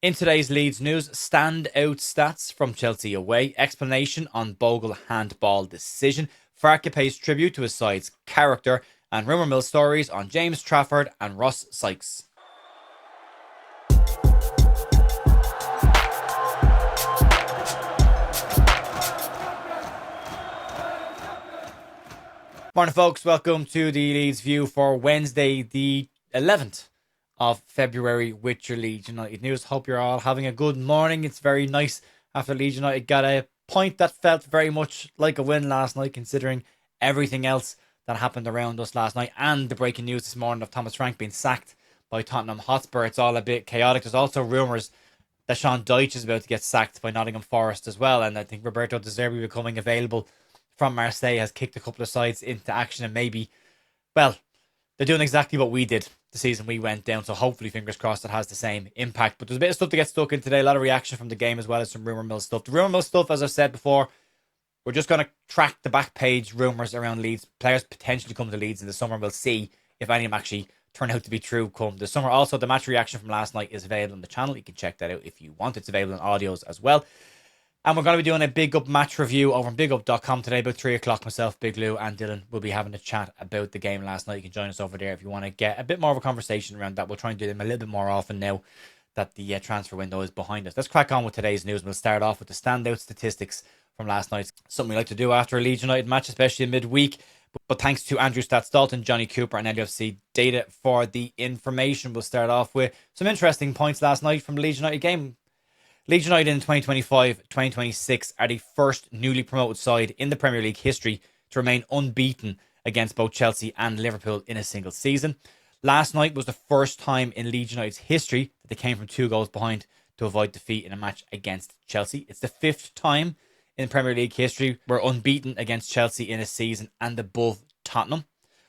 In today's Leeds news, standout stats from Chelsea away, explanation on Bogle Handball decision, Farke pays tribute to his side's character, and rumour mill stories on James Trafford and Ross Sykes. Morning, folks. Welcome to the Leeds View for Wednesday, the 11th of February, with your Leeds United news. Hope you're all having a good morning. It's very nice after Leeds United got a point that felt very much like a win last night, considering everything else that happened around us last night and the breaking news this morning of Thomas Frank being sacked by Tottenham Hotspur. It's all a bit chaotic. There's also rumours that Sean Dyche is about to get sacked by Nottingham Forest as well, and I think Roberto De Zerbi becoming available from Marseille has kicked a couple of sides into action, and maybe, well, they're doing exactly what we did the season we went down, so hopefully, fingers crossed, it has the same impact. But there's a bit of stuff to get stuck in today, a lot of reaction from the game as well as some rumour mill stuff. The rumour mill stuff, as I've said before, we're just going to track the back page rumours around Leeds. Players potentially come to Leeds in the summer. We'll see if any of them actually turn out to be true come the summer. Also, the match reaction from last night is available on the channel. You can check that out if you want. It's available in audios as well. And we're going to be doing a Big Up match review over on bigup.com today about 3 o'clock. Myself, Big Lou and Dylan will be having a chat about the game last night. You can join us over there if you want to get a bit more of a conversation around that. We'll try and do them a little bit more often now that the transfer window is behind us. Let's crack on with today's news. We'll start off with the standout statistics from last night. Something we like to do after a Leeds United match, especially in midweek. But thanks to Andrew Stats Dalton, Johnny Cooper and LUFC Data for the information. We'll start off with some interesting points last night from the Leeds United game. Leeds United in 2025-2026 are the first newly promoted side in the Premier League history to remain unbeaten against both Chelsea and Liverpool in a single season. Last night was the first time in Leeds United's history that they came from 2 goals behind to avoid defeat in a match against Chelsea. It's the 5th time in Premier League history we're unbeaten against Chelsea in a season and above Tottenham.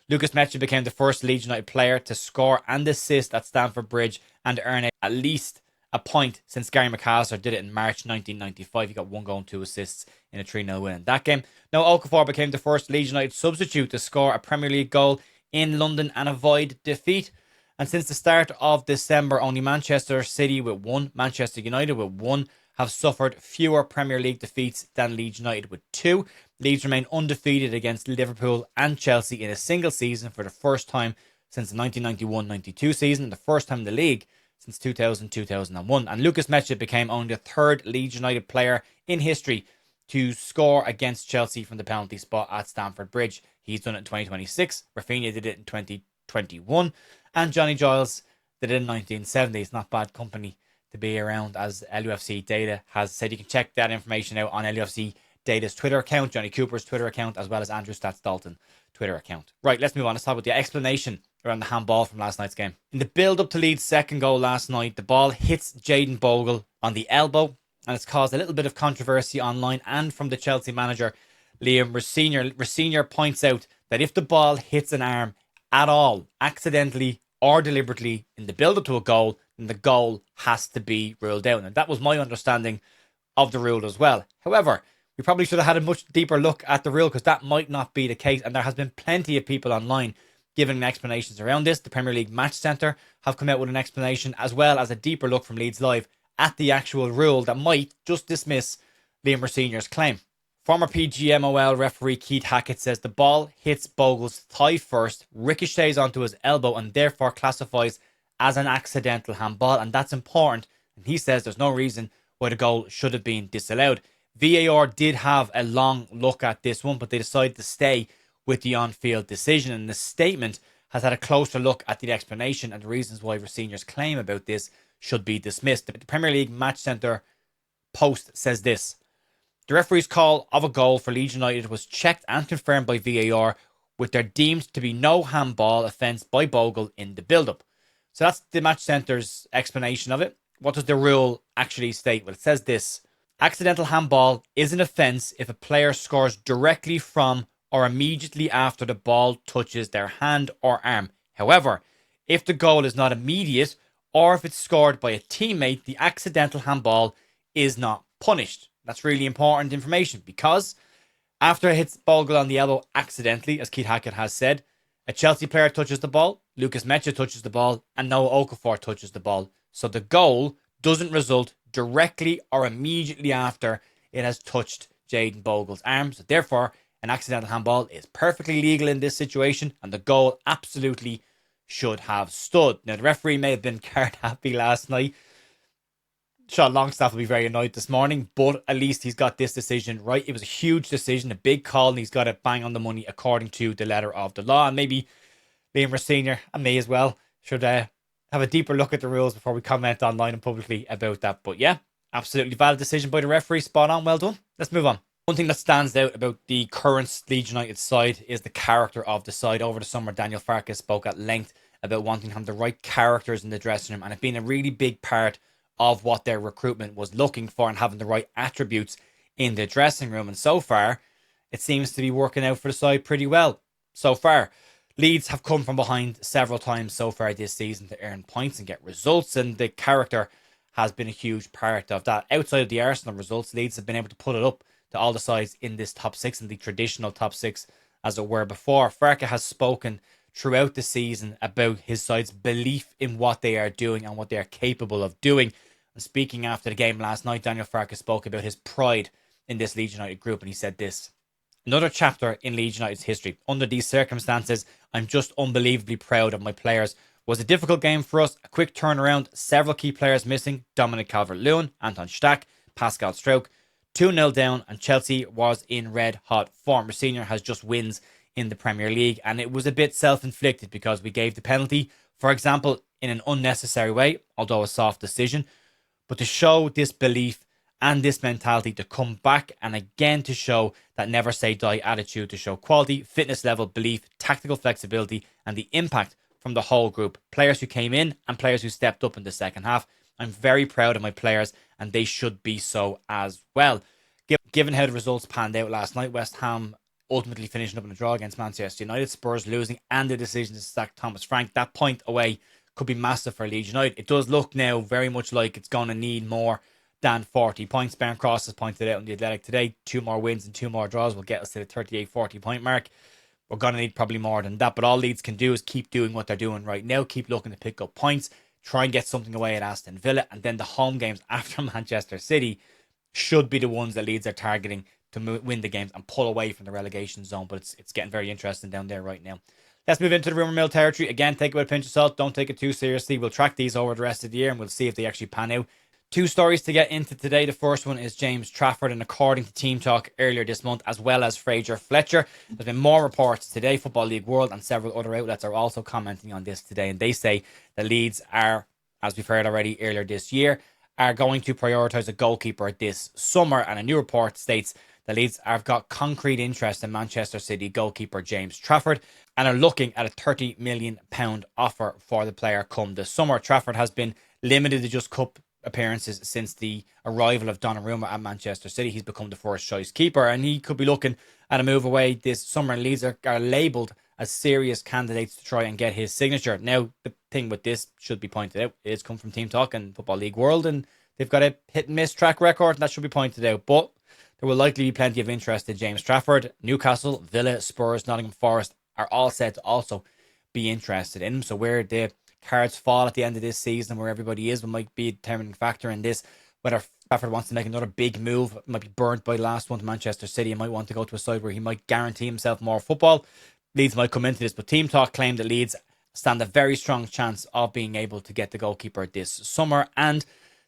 Lucas Mecha became the first Leeds United player to score and assist at Stamford Bridge and earn at least a point since Gary McAllister did it in March 1995. He got 1 goal and 2 assists in a 3-0 win in that game. Now, Okafor became the first Leeds United substitute to score a Premier League goal in London and avoid defeat. And since the start of December, only Manchester City with 1, Manchester United with 1, have suffered fewer Premier League defeats than Leeds United with 2. Leeds remain undefeated against Liverpool and Chelsea in a single season for the first time since the 1991-92 season, and the first time in the league since 2000-2001. And Lucas Mecha became only the 3rd Leeds United player in history to score against Chelsea from the penalty spot at Stamford Bridge. He's done it in 2026. Rafinha did it in 2021. And Johnny Giles did it in 1970. It's not bad company to be around, as LUFC Data has said. You can check that information out on LUFC Data's Twitter account, Johnny Cooper's Twitter account, as well as Andrew Stats Dalton Twitter account. Right, let's move on. Let's talk about the explanation around the handball from last night's game. In the build-up to Leeds' second goal last night, the ball hits Jayden Bogle on the elbow, and it's caused a little bit of controversy online and from the Chelsea manager, Liam Rosenior. Rosenior points out that if the ball hits an arm at all, accidentally or deliberately, in the build-up to a goal, then the goal has to be ruled out. And that was my understanding of the rule as well. However, we probably should have had a much deeper look at the rule, because that might not be the case, and there has been plenty of people online giving explanations around this. The Premier League Match Centre have come out with an explanation, as well as a deeper look from Leeds Live at the actual rule that might just dismiss Liam Rosenior's claim. Former PGMOL referee Keith Hackett says the ball hits Bogle's thigh first, ricochets onto his elbow, and therefore classifies as an accidental handball, and that's important. And he says there's no reason why the goal should have been disallowed. VAR did have a long look at this one, but they decided to stay with the on-field decision, and the statement has had a closer look at the explanation and the reasons why Rosenior's claim about this should be dismissed. The Premier League Match Centre post says this: the referee's call of a goal for Leeds United was checked and confirmed by VAR, with there deemed to be no handball offence by Bogle in the build-up. So that's the Match Centre's explanation of it. What does the rule actually state? Well, it says this: accidental handball is an offence if a player scores directly from or immediately after the ball touches their hand or arm. However, if the goal is not immediate, or if it's scored by a teammate, the accidental handball is not punished. That's really important information, because after it hits Bogle on the elbow accidentally, as Keith Hackett has said, a Chelsea player touches the ball, Lucas Mecha touches the ball, and Noah Okafor touches the ball. So the goal doesn't result directly or immediately after it has touched Jayden Bogle's arm. So therefore, an accidental handball is perfectly legal in this situation, and the goal absolutely should have stood. Now, the referee may have been card happy last night. Sean Longstaff will be very annoyed this morning, but at least he's got this decision right. It was a huge decision, a big call, and he's got it bang on the money according to the letter of the law. And maybe Liam Senior and me as well should have a deeper look at the rules before we comment online and publicly about that. But yeah, absolutely valid decision by the referee. Spot on. Well done. Let's move on. One thing that stands out about the current Leeds United side is the character of the side. Over the summer, Daniel Farke spoke at length about wanting to have the right characters in the dressing room, and it being a really big part of what their recruitment was looking for, and having the right attributes in the dressing room. And so far, it seems to be working out for the side pretty well. So far, Leeds have come from behind several times so far this season to earn points and get results, and the character has been a huge part of that. Outside of the Arsenal results, Leeds have been able to put it up to all the sides in this top six, and the traditional top six, as it were, before. Farke has spoken throughout the season about his side's belief in what they are doing and what they are capable of doing. And speaking after the game last night, Daniel Farke spoke about his pride in this Leeds United group, and he said this: "Another chapter in Leeds United's history. Under these circumstances, I'm just unbelievably proud of my players. Was a difficult game for us, a quick turnaround, several key players missing, Dominic Calvert-Lewin, Anton Stach, Pascal Struijk, 2-0 down, and Chelsea was in red-hot form. Senior has just wins in the Premier League, and it was a bit self-inflicted because we gave the penalty, for example, in an unnecessary way, although a soft decision. But to show this belief and this mentality, to come back and again to show that never say die attitude, to show quality, fitness level, belief, tactical flexibility, and the impact from the whole group. Players who came in and players who stepped up in the second half. I'm very proud of my players, and they should be so as well." Given how the results panned out last night, West Ham ultimately finishing up in a draw against Manchester United, Spurs losing, and the decision to sack Thomas Frank, that point away could be massive for Leeds United. It does look now very much like it's going to need more than 40 points. Ben Cross has pointed out in The Athletic today, 2 more wins and 2 more draws will get us to the 38-40 point mark. We're going to need probably more than that, but all Leeds can do is keep doing what they're doing right now, keep looking to pick up points, try and get something away at Aston Villa, and then the home games after Manchester City should be the ones that Leeds are targeting to win the games and pull away from the relegation zone. But it's getting very interesting down there right now. Let's move into the rumour mill territory. Again, take it with a pinch of salt. Don't take it too seriously. We'll track these over the rest of the year, and we'll see if they actually pan out. 2 stories to get into today. The first one is James Trafford, and according to Team Talk earlier this month, as well as Fraser Fletcher, there's been more reports today. Football League World and several other outlets are also commenting on this today, and they say the Leeds are, as we've heard already earlier this year, are going to prioritise a goalkeeper this summer. And a new report states the Leeds have got concrete interest in Manchester City goalkeeper James Trafford and are looking at a £30 million offer for the player come this summer. Trafford has been limited to just cup appearances since the arrival of Rumour at Manchester City. He's become the first choice keeper, and he could be looking at a move away this summer. And Leeds are labelled as serious candidates to try and get his signature. Now, the thing with this should be pointed out, it's come from Team Talk and Football League World, and they've got a hit and miss track record, and that should be pointed out. But there will likely be plenty of interest in James Trafford. Newcastle, Villa, Spurs, Nottingham Forest are all set to also be interested in him. So where the cards fall at the end of this season, where everybody is, might be a determining factor in this. Whether Trafford wants to make another big move, might be burnt by the last one to Manchester City, and might want to go to a side where he might guarantee himself more football. Leeds might come into this, but Team Talk claim that Leeds stand a very strong chance of being able to get the goalkeeper this summer, and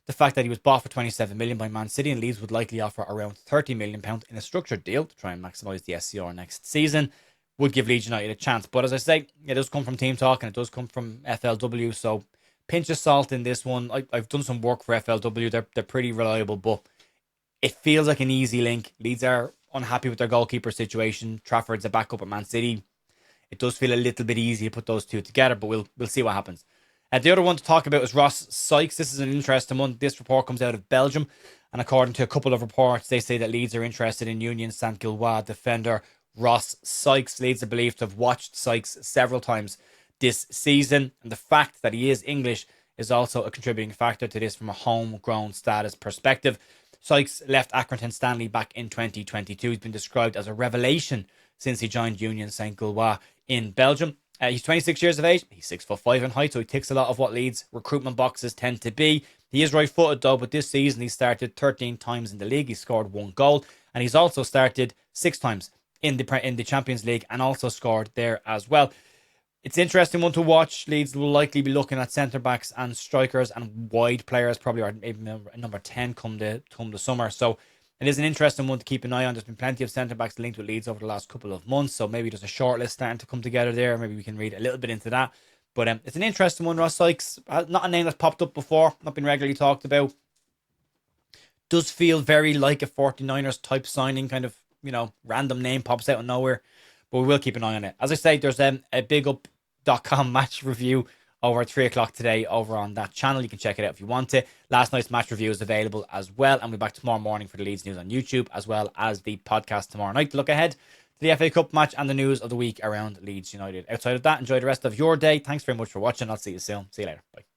the fact that he was bought for £27 million by Man City, and Leeds would likely offer around £30 million in a structured deal to try and maximise the SCR next season, would give Leeds United a chance. But as I say, it does come from Team Talk and it does come from FLW, so pinch of salt in this one. I've done some work for FLW. They're pretty reliable, but it feels like an easy link. Leeds are unhappy with their goalkeeper situation. Trafford's a backup at Man City. It does feel a little bit easy to put those two together, but we'll see what happens. The other one to talk about is Ross Sykes. This is an interesting one. This report comes out of Belgium, and according to a couple of reports, they say that Leeds are interested in Union Saint-Gilloise defender Ross Sykes. Leeds are believed to have watched Sykes several times this season, and the fact that he is English is also a contributing factor to this from a homegrown status perspective. Sykes left Accrington Stanley back in 2022. He's been described as a revelation since he joined Union Saint-Gilloise in Belgium. He's 26 years of age. He's 6'5" in height, so he ticks a lot of what Leeds recruitment boxes tend to be. He is right-footed though, but this season he started 13 times in the league. He scored 1 goal, and he's also started 6 times in the Champions League and also scored there as well. It's an interesting one to watch. Leeds will likely be looking at centre backs and strikers and wide players, probably are maybe number 10 come the summer. So it is an interesting one to keep an eye on. There's been plenty of centre backs linked with Leeds over the last couple of months, so maybe there's a short list starting to come together there. Maybe we can read a little bit into that. But it's an interesting one. Ross Sykes, not a name that's popped up before, not been regularly talked about. Does feel very like a 49ers type signing, kind of, random name pops out of nowhere. But we will keep an eye on it. As I say, there's a bigup.com match review over at 3 o'clock today over on that channel. You can check it out if you want to. Last night's match review is available as well. And we'll be back tomorrow morning for the Leeds news on YouTube, as well as the podcast tomorrow night to look ahead to the FA Cup match and the news of the week around Leeds United. Outside of that, enjoy the rest of your day. Thanks very much for watching. I'll see you soon. See you later. Bye.